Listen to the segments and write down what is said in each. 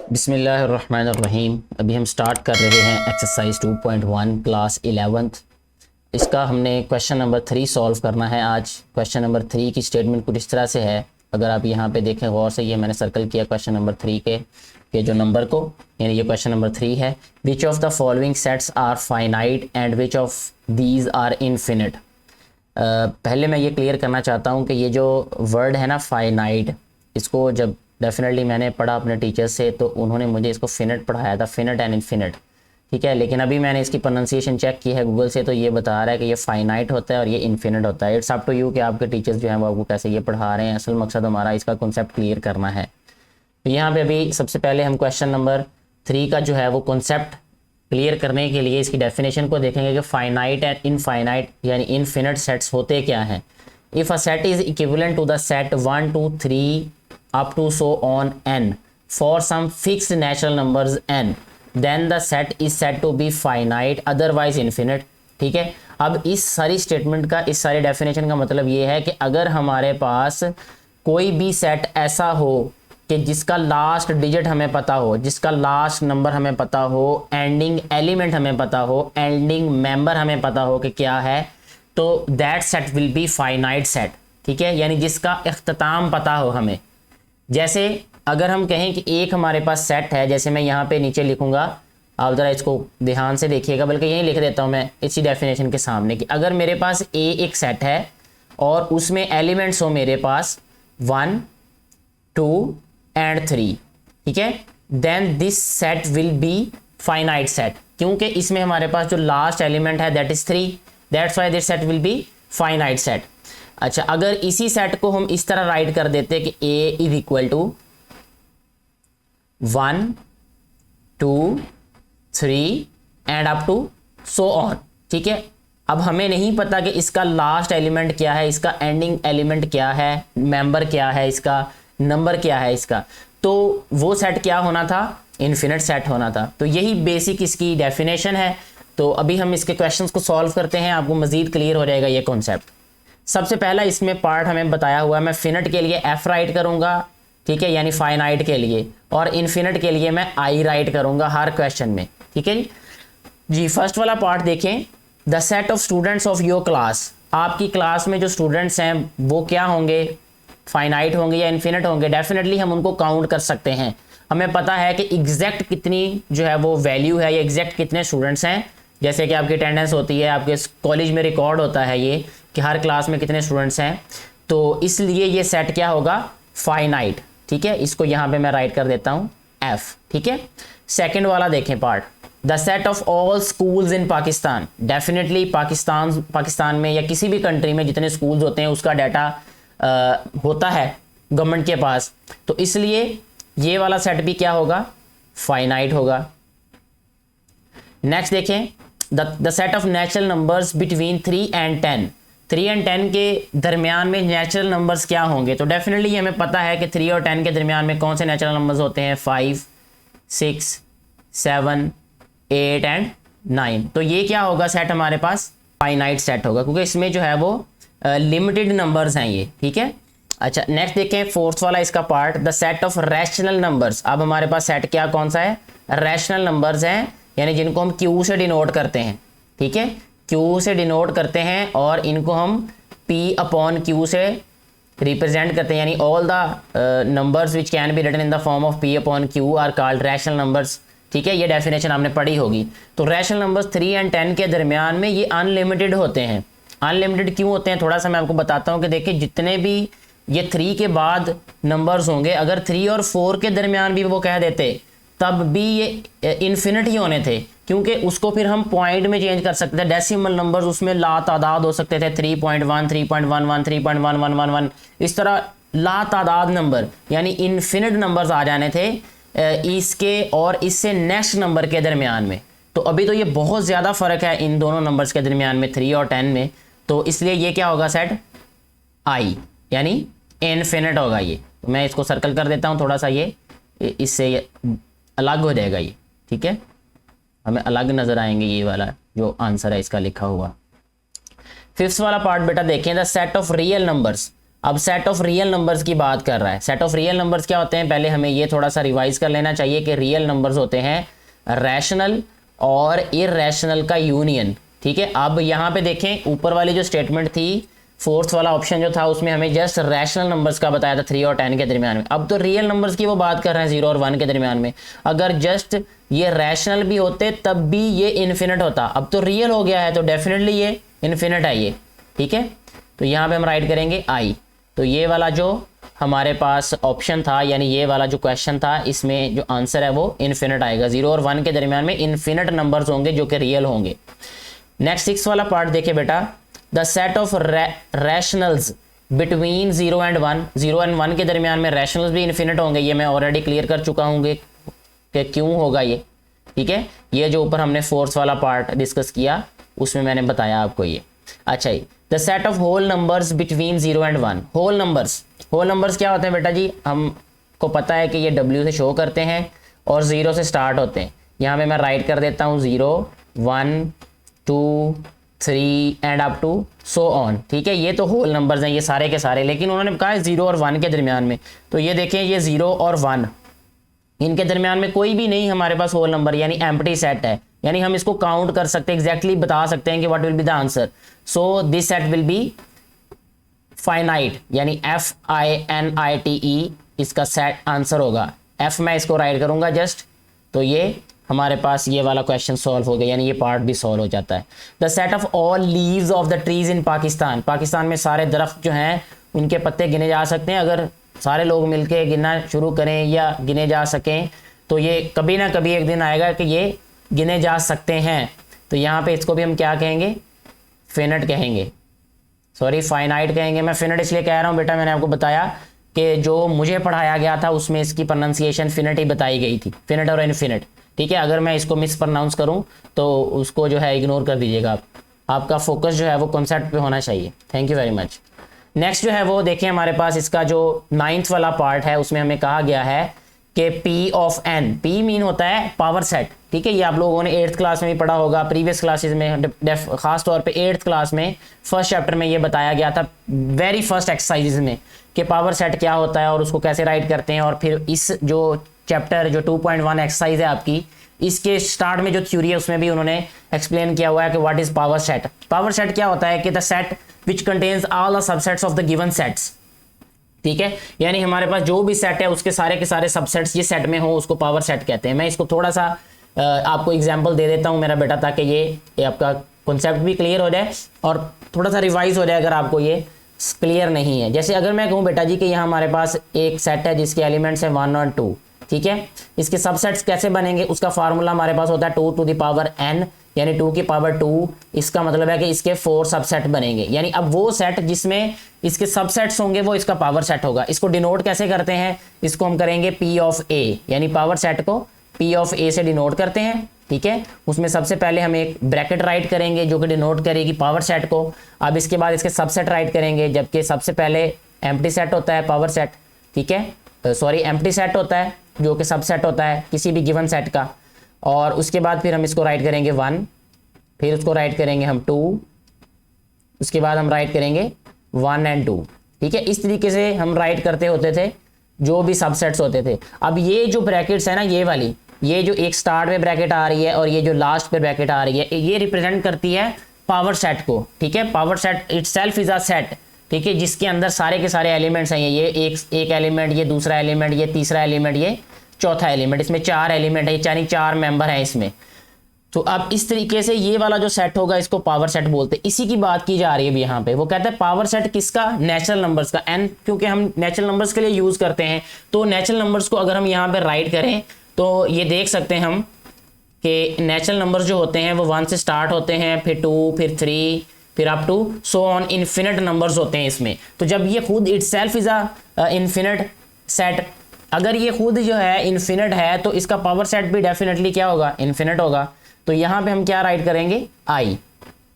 बिस्मिल्लाहिर्रहमानिर्रहीम। अभी हम स्टार्ट कर रहे हैं एक्सरसाइज 2.1 क्लास 11th। इसका हमने क्वेश्चन नंबर 3 सॉल्व करना है आज। क्वेश्चन नंबर 3 की स्टेटमेंट कुछ इस तरह से है, अगर आप यहाँ पे देखें गौर से, ये मैंने सर्कल किया क्वेश्चन नंबर 3 के जो नंबर को, यानी ये क्वेश्चन नंबर 3 है। Which of the following sets are finite and which of these are infinite. पहले मैं ये क्लियर करना चाहता हूँ कि ये जो वर्ड है ना फाइनाइट, इसको जब डेफिनेटली मैंने पढ़ा अपने टीचर से तो उन्होंने मुझे इसको फिनिट पढ़ाया था, फिनिट एंड इनफिनिट, ठीक है। लेकिन अभी मैंने इसकी प्रोनाउंसिएशन चेक की है गूगल से, तो ये बता रहा है कि ये फाइनाइट होता है और ये इनफिनिट होता है। इट्स अप टू यू कि आपके टीचर्स जो हैं वो आपको कैसे ये पढ़ा रहे हैं। असल मकसद हमारा इसका कॉन्सेप्ट क्लियर करना है। तो यहाँ पे अभी सबसे पहले हम क्वेश्चन नंबर 3 का जो है वो कॉन्सेप्ट क्लियर करने के लिए इसकी डेफिनेशन को देखेंगे कि फाइनाइट एंड इनफाइनाइट यानी इनफिनिट सेट्स होते क्या हैं। If a set is equivalent to the set 1 2 3 up to so on n for some fixed natural numbers n, then the set is said to be finite otherwise infinite। ठीक है, अब इस सारी statement का, इस सारी डेफिनेशन का मतलब ये है कि अगर हमारे पास कोई भी सेट ऐसा हो कि जिसका लास्ट डिजिट हमें पता हो, जिसका लास्ट नंबर हमें पता हो, एंडिंग एलिमेंट हमें पता हो, एंडिंग मेंबर हमें पता हो कि क्या है, तो that set will be finite set. ठीक है, यानी जिसका इख्तिताम पता हो हमें। जैसे अगर हम कहें कि एक हमारे पास सेट है, जैसे मैं यहाँ पे नीचे लिखूंगा, आप ज़रा इसको ध्यान से देखिएगा, बल्कि यहीं लिख देता हूँ मैं इसी डेफिनेशन के सामने कि अगर मेरे पास ए एक सेट है और उसमें एलिमेंट्स हो मेरे पास 1 2 एंड 3, ठीक है, then this set will be finite set, क्योंकि इसमें हमारे पास जो लास्ट एलिमेंट है that is 3, that's why this set will be finite set. अच्छा, अगर इसी सेट को हम इस तरह राइट कर देते कि a is equal to 1 2 3 and up to so on, ठीक है। अब हमें नहीं पता कि इसका लास्ट एलिमेंट क्या है, इसका एंडिंग एलिमेंट क्या है, मेंबर क्या है, इसका नंबर क्या है इसका, तो वो सेट क्या होना था, इनफिनिट सेट होना था। तो यही बेसिक इसकी डेफिनेशन है। तो अभी हम इसके क्वेश्चंस को सॉल्व करते हैं, आपको मजीद क्लियर हो जाएगा ये कॉन्सेप्ट। सबसे पहला इसमें पार्ट हमें बताया हुआ है, मैं फिनिट के लिए f राइट करूंगा, ठीक है, यानी फाइनाइट के लिए, और इनफिनिट के लिए मैं i राइट करूंगा हर क्वेश्चन में, ठीक है जी। फर्स्ट वाला पार्ट देखें, the set of students of your class, आपकी क्लास में जो स्टूडेंट्स हैं वो क्या होंगे, फाइनाइट होंगे या इनफिनिट होंगे। डेफिनेटली हम उनको काउंट कर सकते हैं, हमें पता है कि एग्जैक्ट कितनी जो है वो वैल्यू है या एग्जैक्ट कितने स्टूडेंट्स हैं। जैसे कि आपकी अटेंडेंस होती है, आपके कॉलेज में रिकॉर्ड होता है ये कि हर क्लास में कितने स्टूडेंट्स हैं, तो इसलिए ये सेट क्या होगा, फाइनाइट, ठीक है। इसको यहाँ पे मैं राइट कर देता हूँ f, ठीक है। सेकंड वाला देखें part, the set of all schools in Pakistan. Definitely Pakistan में या किसी भी कंट्री में जितने स्कूल्स होते हैं उसका डाटा होता है गवर्नमेंट के पास, तो इसलिए ये वाला सेट भी क्या होगा, फाइनाइट होगा। नेक्स्ट देखें, the set of natural numbers between 3 and 10, 3 and 10 के दरमियान में नेचुरल नंबर्स क्या होंगे, तो डेफिनेटली हमें पता है कि 3 और 10 के दरमियान में कौन से नेचुरल नंबर्स होते हैं, 5 6 7 8 एंड 9। तो ये क्या होगा सेट, हमारे पास फाइनाइट सेट होगा, क्योंकि इसमें जो है वो लिमिटेड नंबर्स हैं ये, ठीक है। अच्छा, नेक्स्ट देखें फोर्थ वाला इसका part, the set of rational numbers. अब हमारे पास सेट क्या कौन सा है, रैशनल नंबर्स हैं, यानी जिनको हम क्यू से डिनोट करते हैं, ठीक है, क्यू से डिनोट करते हैं और इनको हम p अपॉन क्यू से रिप्रेजेंट करते हैं, यानी all the numbers which can be written in the form of p upon q are called rational numbers, ठीक है। ये डेफिनेशन आपने पढ़ी होगी। तो रैशनल नंबर्स 3 एंड 10 के दरमियान में ये अनलिमिटेड होते हैं। अनलिमिटेड क्यों होते हैं, थोड़ा सा मैं आपको बताता हूँ कि देखिए जितने भी ये 3 के बाद नंबर्स होंगे, अगर 3 और 4 के दरमियान भी वो कह देते तब भी ये इन्फिनिट ही होने थे, क्योंकि उसको फिर हम पॉइंट में चेंज कर सकते थे। डेसिमल नंबर्स उसमें ला तादाद हो सकते थे, 3.1 3.11 3.1111, इस तरह ला तादाद नंबर, यानी इन्फिनिट नंबर्स आ जाने थे इसके और इससे नेक्स्ट नंबर के दरमियान में। तो अभी तो ये बहुत ज़्यादा फ़र्क है इन दोनों नंबर्स के दरमियान में, 3 और 10 में, तो इसलिए ये क्या होगा सेट i, यानी इन्फिनिट होगा ये। तो मैं इसको सर्कल कर देता हूँ थोड़ा सा, ये इससे अलग हो जाएगा ये, ठीक है, हमें अलग नज़र आएंगे ये वाला जो आंसर है इसका लिखा हुआ। फिफ्थ वाला पार्ट बेटा देखें, the set of real numbers. अब सेट ऑफ रियल नंबर्स की बात कर रहा है। सेट ऑफ रियल नंबर्स क्या होते हैं, पहले हमें ये थोड़ा सा रिवाइज कर लेना चाहिए कि रियल नंबर्स होते हैं रैशनल और इरैशनल का यूनियन। ठीक है, अब यहाँ पे देखें ऊपर वाली जो स्टेटमेंट थी, फोर्थ वाला ऑप्शन जो था उसमें हमें जस्ट रैशनल नंबर्स का बताया था 3 और 10 के दरमियान में। अब तो रियल नंबर्स की वो बात कर रहे हैं 0 और 1 के दरमियान में। अगर जस्ट ये रैशनल भी होते तब भी ये इन्फिनिट होता, अब तो रियल हो गया है तो डेफिनेटली ये इन्फिनिट है ये। ठीक है, तो यहाँ पे हम राइट करेंगे आई। तो ये वाला जो हमारे पास ऑप्शन था यानी ये वाला जो क्वेश्चन था इसमें जो आंसर है वो इन्फिनिट आएगा। 0 और 1 के दरमियान में इन्फिनिट नंबर्स होंगे जो कि रियल होंगे। नेक्स्ट 6 वाला पार्ट देखिए बेटा, the set of rationals between 0 and 1, 0 and 1 के दरमियान में रैशनल्स भी इन्फिनिट होंगे। ये मैं ऑलरेडी क्लियर कर चुका हूँ कि क्यों होगा ये। ठीक है, ये जो ऊपर हमने फोर्थ वाला पार्ट डिस्कस किया उसमें मैंने बताया आपको ये। अच्छा जी, the set of whole numbers between 0 and 1। Whole numbers क्या होते हैं बेटा जी, हमको पता है कि ये W से शो करते हैं और 0 से स्टार्ट होते हैं। यहाँ पे मैं राइट कर देता हूँ 0 1 2 3 and up to so on. ठीक है, ये तो होल नंबर्स हैं ये सारे के सारे, लेकिन उन्होंने कहा है 0 और 1 के दरमियान में। तो ये देखें ये 0 और 1 इनके दरमियान में कोई भी नहीं हमारे पास होल नंबर यानी एम्प्टी सेट है, यानी हम इसको काउंट कर सकते हैं, एग्जैक्टली बता सकते हैं कि what will be the answer. So this set will be finite यानी FINITE इसका सेट आंसर होगा। F मैं इसको राइट करूंगा जस्ट, तो ये हमारे पास ये वाला क्वेश्चन सॉल्व हो गया, यानी ये पार्ट भी सॉल्व हो जाता है। The set of all leaves of the trees in Pakistan. Pakistan में सारे दरख्त जो हैं उनके पत्ते गिने जा सकते हैं। अगर सारे लोग मिलके गिनना शुरू करें या गिने जा सकें तो ये कभी ना कभी एक दिन आएगा कि ये गिने जा सकते हैं। तो यहाँ पे इसको भी हम क्या कहेंगे, फिनिट कहेंगे, सॉरी फाइनाइट कहेंगे। मैं फिनिट इसलिए कह रहा हूँ बेटा, मैंने आपको बताया कि जो मुझे पढ़ाया गया था उसमें इसकी प्रोनाउंसिएशन फिनिट ही बताई गई थी, फिनिट और इनफिनिट। ठीक है, अगर मैं इसको मिस प्रोनाउंस करूँ तो उसको जो है इग्नोर कर दीजिएगा आप, आपका फोकस जो है वो कॉन्सेप्ट पे होना चाहिए। Thank you very much. Next जो है वो देखिए हमारे पास इसका जो 9th वाला पार्ट है उसमें हमें कहा गया है कि P of n, P mean होता है पावर सेट। ठीक है, ये आप लोगों ने 8th क्लास में भी पढ़ा होगा, प्रीवियस क्लासेस में, खास तौर पे 8th क्लास में फर्स्ट चैप्टर में ये बताया गया था वेरी फर्स्ट एक्सरसाइजेज में कि पावर सेट क्या होता है और उसको कैसे राइट करते हैं। और फिर इस जो चैप्टर जो 2.1 एक्सरसाइज है आपकी, इसके स्टार्ट में जो थ्योरी है उसमें भी उन्होंने एक्सप्लेन किया हुआ है कि what is power set. Power set क्या होता है कि the set which contains all the subsets of the given sets. ठीक है, यानी हमारे पास जो भी सेट है उसके सारे के सारे सबसेट्स ये सेट में हो उसको पावर सेट कहते हैं। मैं इसको थोड़ा सा आपको एग्जांपल दे देता हूं मेरा बेटा, ताकि ये आपका कॉन्सेप्ट भी क्लियर हो जाए और थोड़ा सा रिवाइज हो जाए अगर आपको ये क्लियर नहीं है। जैसे अगर मैं कहूं बेटा जी कि यहाँ हमारे पास एक सेट है जिसके एलिमेंट्स हैं 1 और 2। ठीक है, इसके सबसेट्स कैसे बनेंगे, उसका फार्मूला हमारे पास होता है 2 टू द पावर n, यानी 2 की पावर 2। इसका मतलब है कि इसके 4 सबसेट बनेंगे, यानी अब वो सेट जिसमें इसके सबसेट्स होंगे वो इसका पावर सेट होगा। इसको डिनोट कैसे करते हैं, इसको हम करेंगे P ऑफ A, यानी पावर सेट को P ऑफ A से डिनोट करते हैं। ठीक है, उसमें सबसे पहले हम एक ब्रैकेट राइट करेंगे जो कि डिनोट करेगी पावर सेट को। अब इसके बाद इसके सबसेट राइट करेंगे, जबकि सबसे पहले एम्प्टी सेट होता है पावर सेट। ठीक है, सॉरी एम्प्टी सेट होता है जो कि सबसेट होता है किसी भी गिवन सेट का। और उसके बाद फिर हम इसको राइट करेंगे 1, फिर उसको राइट करेंगे हम 2, उसके बाद हम राइट करेंगे 1 एंड 2। ठीक है, इस तरीके से हम राइट करते होते थे जो भी सबसेट्स होते थे। अब ये जो ब्रैकेट्स है ना, ये वाली, ये जो एक स्टार्ट में ब्रैकेट आ रही है और ये जो लास्ट पे ब्रैकेट आ रही है, ये रिप्रेजेंट करती है पावर सेट को। ठीक है, power set itself is a set. ठीक है, जिसके अंदर सारे के सारे एलिमेंट्स हैं, ये एक एलिमेंट, ये दूसरा एलिमेंट, ये तीसरा एलिमेंट, ये चौथा एलिमेंट, इसमें 4 एलिमेंट है, यानी 4 मेंबर हैं इसमें। तो अब इस तरीके से ये वाला जो सेट होगा इसको पावर सेट बोलते हैं। इसी की बात की जा रही है अभी यहाँ पे। वो कहते हैं पावर सेट किसका, नेचुरल नंबर्स का। n क्योंकि हम नेचुरल नंबर्स के लिए यूज करते हैं, तो नेचुरल नंबर्स को अगर हम यहाँ पे राइट करें तो ये देख सकते हैं हम कि नेचुरल नंबर्स जो होते हैं वो 1 से स्टार्ट होते हैं, फिर 2, फिर 3, फिर up to so on, infinite numbers होते हैं इसमें। तो जब ये खुद itself is a infinite set, अगर ये खुद जो है इन्फिनिट है तो इसका पावर सेट भी डेफिनेटली क्या होगा, इन्फिनिट होगा। तो यहाँ पे हम क्या राइट करेंगे, आई।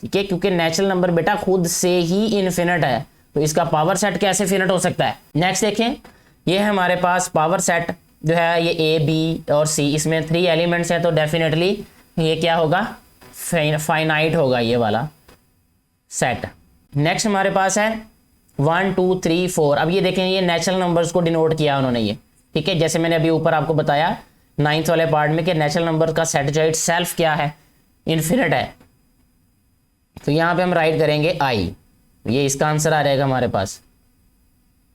ठीक है, क्योंकि नेचुरल नंबर बेटा खुद से ही इन्फिनिट है, तो इसका पावर सेट कैसे फिनिट हो सकता है। नेक्स्ट देखें, ये है हमारे पास पावर सेट जो है, ये A, B और C, इसमें 3 एलिमेंट्स हैं, तो डेफिनेटली ये क्या होगा, फाइनाइट होगा ये वाला सेट। नेक्स्ट हमारे पास है 1 2 3 4। अब ये देखें, ये नेचुरल नंबर्स को डिनोट किया उन्होंने ये, ठीक है। जैसे मैंने अभी ऊपर आपको बताया 9th वाले पार्ट में कि नेचुरल नंबर का सेट जो है सेल्फ क्या है, इन्फिनिट है। तो यहाँ पे हम राइट करेंगे आई, ये इसका आंसर आ जाएगा हमारे पास।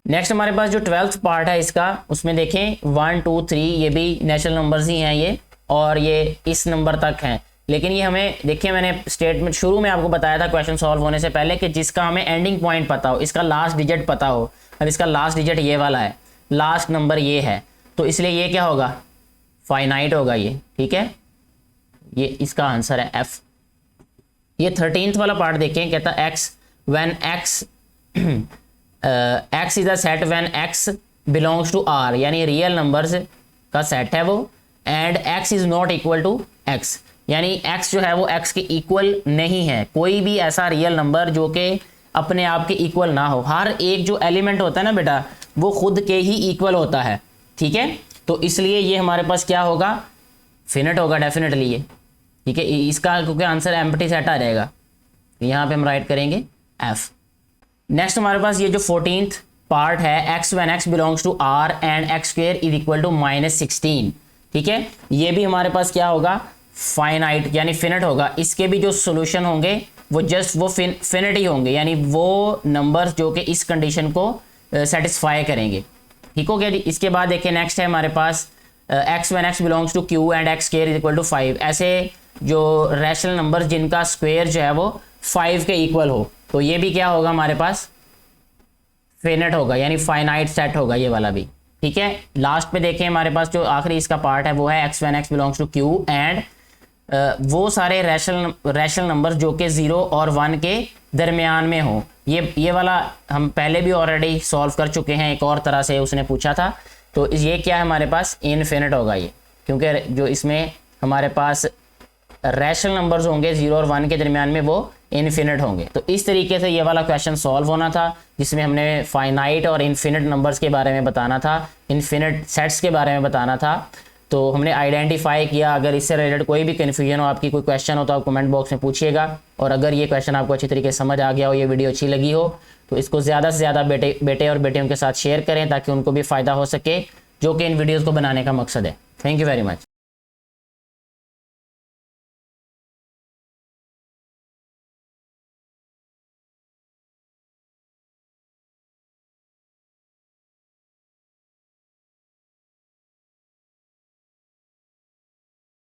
नेक्स्ट हमारे पास जो 12th पार्ट है इसका, उसमें देखें 1 2 3 ये भी नेचुरल नंबर्स ही हैं ये, और ये इस नंबर तक हैं। लेकिन ये हमें देखिए, मैंने स्टेटमेंट शुरू में आपको बताया था क्वेश्चन सॉल्व होने से पहले कि जिसका हमें एंडिंग पॉइंट पता हो, इसका लास्ट डिजिट पता हो। अब इसका लास्ट डिजिट ये वाला है, लास्ट नंबर ये है, तो इसलिए ये क्या होगा, फाइनाइट होगा ये, ठीक है। ये इसका आंसर है एफ। ये 13th वाला पार्ट देखें, कहता है x when x x is a set when x belongs to R, यानी रियल नंबर्स का सेट है वो, and x is not equal to x, यानी एक्स जो है वो एक्स के इक्वल नहीं है। कोई भी ऐसा रियल नंबर जो कि अपने आप के इक्वल ना हो, हर एक जो एलिमेंट होता है ना बेटा, वो खुद के ही इक्वल होता है, ठीक है। तो इसलिए ये हमारे पास क्या होगा, फिनिट होगा डेफिनेटली ये, ठीक है। इसका क्योंकि आंसर एम्प्टी सेट आ जाएगा, यहाँ पे हम राइट करेंगे एफ। नेक्स्ट हमारे पास ये जो 14th पार्ट है, x when x belongs to R and x square is equal to -16, ठीक है। ये भी हमारे पास क्या होगा, फाइनाइट यानी फिनिट होगा। इसके भी जो सोल्यूशन होंगे वो जस्ट वो फिनिट ही होंगे, यानी वो नंबर्स जो कि इस कंडीशन को सेटिस्फाई करेंगे, ठीक हो गया जी। इसके बाद देखिए नेक्स्ट है हमारे पास x when x belongs to Q and x square is equal to 5। ऐसे जो रैशनल नंबर जिनका स्क्वायर जो है वो 5 के इक्वल हो, तो ये भी क्या होगा हमारे पास, फिनिट होगा, यानी फाइनाइट सेट होगा ये वाला भी, ठीक है। लास्ट पे देखें हमारे पास जो आखिरी इसका पार्ट है वो है x when x belongs to Q and वो सारे रैशनल नंबर जो कि 0 और 1 के दरमियान में हो। ये वाला हम पहले भी ऑलरेडी सॉल्व कर चुके हैं, एक और तरह से उसने पूछा था। तो ये क्या है हमारे पास, इनफिनिट होगा ये, क्योंकि जो इसमें हमारे पास रैशनल नंबर्स होंगे 0 और 1 के दरमियान में वो इनफिनिट होंगे। तो इस तरीके से ये वाला क्वेश्चन सॉल्व होना था, जिसमें हमने फाइनाइट और इनफिनिट नंबर्स के बारे में बताना था, इनफिनिट सेट्स के बारे में बताना था। तो हमने आइडेंटिफाई किया। अगर इससे रिलेटेड कोई भी कन्फ्यूजन हो, आपकी कोई क्वेश्चन हो, तो आप कमेंट बॉक्स में पूछिएगा। और अगर ये क्वेश्चन आपको अच्छी तरीके से समझ आ गया हो, ये वीडियो अच्छी लगी हो, तो इसको ज़्यादा से ज़्यादा बेटे और बेटियों के साथ शेयर करें, ताकि उनको भी फ़ायदा हो सके, जो कि इन वीडियोज़ को बनाने का मकसद है। Thank you very much.